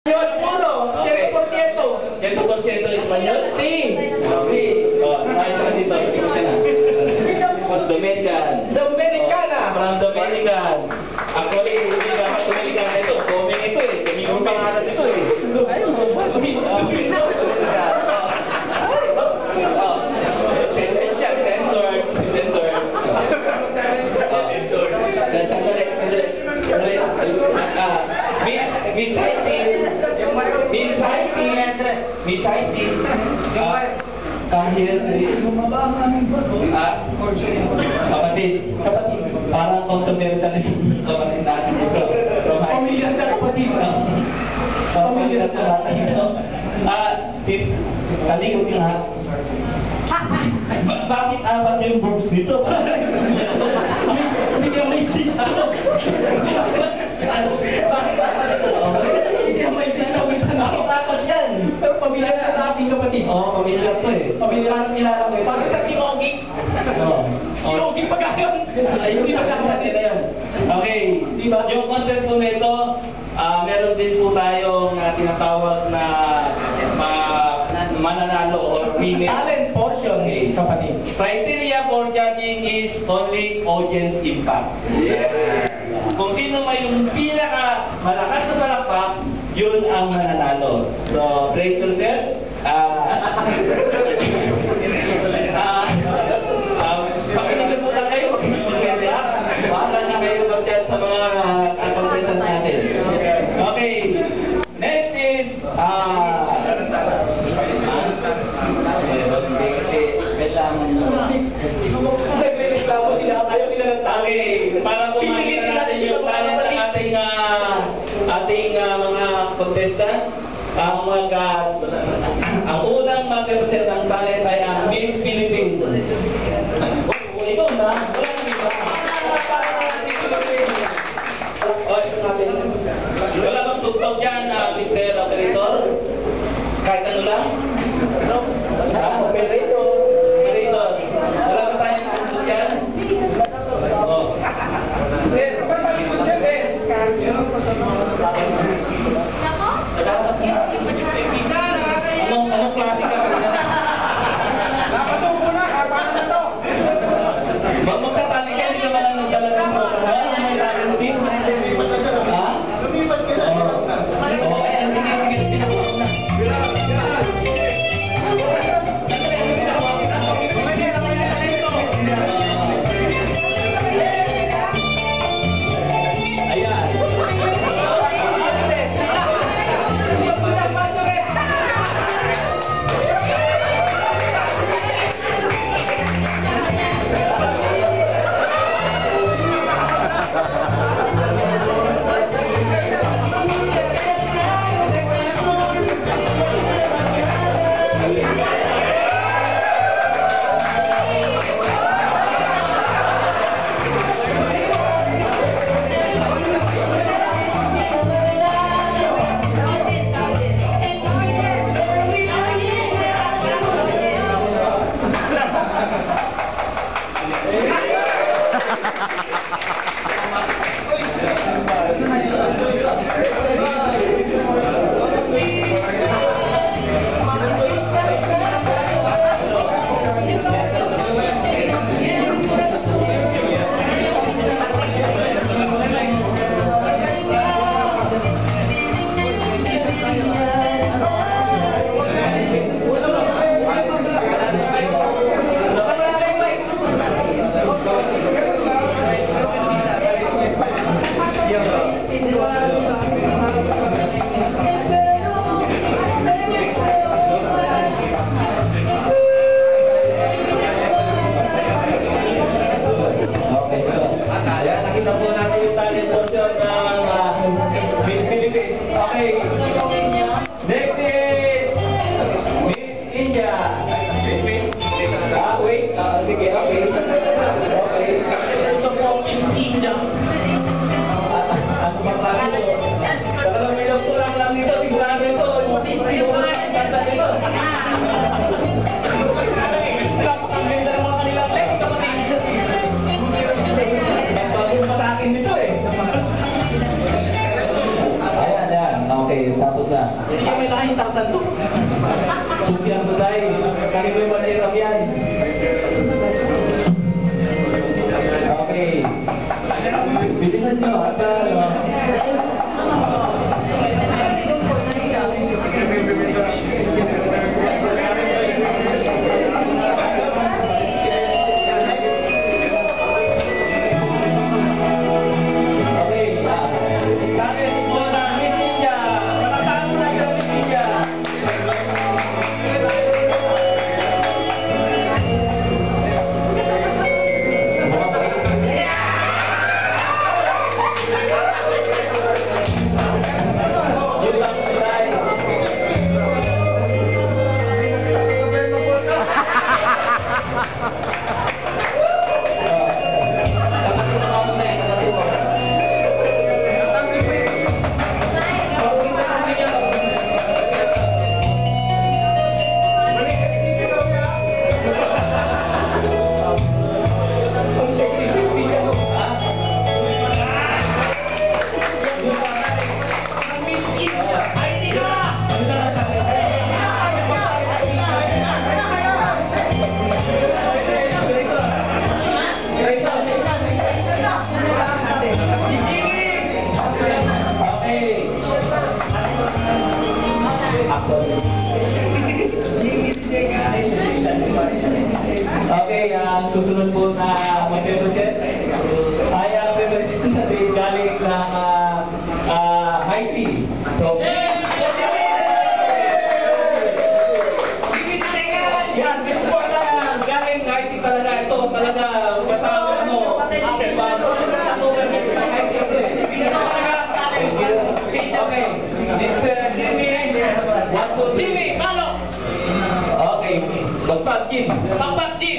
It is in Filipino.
100% Espanyol? Sí. Sí. Ayos ka dito. Dominicana. From Dominican. Actually, hindi dapat Dominicana ito. Coming ito eh. Kami yung pangalan ito eh. Kapatid, parang controversial yung kapatid natin dito. Pamilya sa kapatid. Pamilya sa natin dito. Talikod yun ha. Bakit apat yung verbs dito? Hindi ka may sister. Bakit apat ito? Hindi ka may sister. Bakit apat yan? Pero pamilya sa ating kapatid. Oo, pamilya ito eh. Pamilya natin kilala ko eh. Parang sa si Ogi. Si Ogi pag-ayon. Hindi pa siya kapatid na yan. Okay. Yung contest po nito, meron din po tayong tinatawag na mananalo or winner. Talent portion eh, kapatid. Criteria for judging is only audience impact. Kung sino may yung pinaka malakas na palakpak, yun ang mananalo. So, praise yourself. Pakinig po lang kayo. Bahala na kayo mag-judge sa mga contestant natin. Okay. Next is para pumakita natin yung talent ng ating mga contestant. Ang unang mag-represent ng talent ay ang Miss Philippines. Ikaw na? Wala bang tugtog dyan, Mr. Operator? Kahit ano lang? Operator. Wala ba tayong tugtog dyan? Anong klase ka? Napatubo na, paano na to? Magtatali ka, hindi naman ang nagdalagang mo. May lagang din. Ha? Lumipat ka na. Oo, ayan, sige, pinakuha na. Tapos ka. Hindi ka may lahing taksan to. Sufyan mo tayo. Kami mo yung manirap yan. Okay. Bilisan nyo at okay, ang susunod po na mag-represent ay ang represent natin galing ng Haiti. So, yan, gusto ko na galing Haiti talaga ito, talaga matawag ano, okay, Mr. Jimmy, Jimmy, Malo! Okay, Bagpag Jim.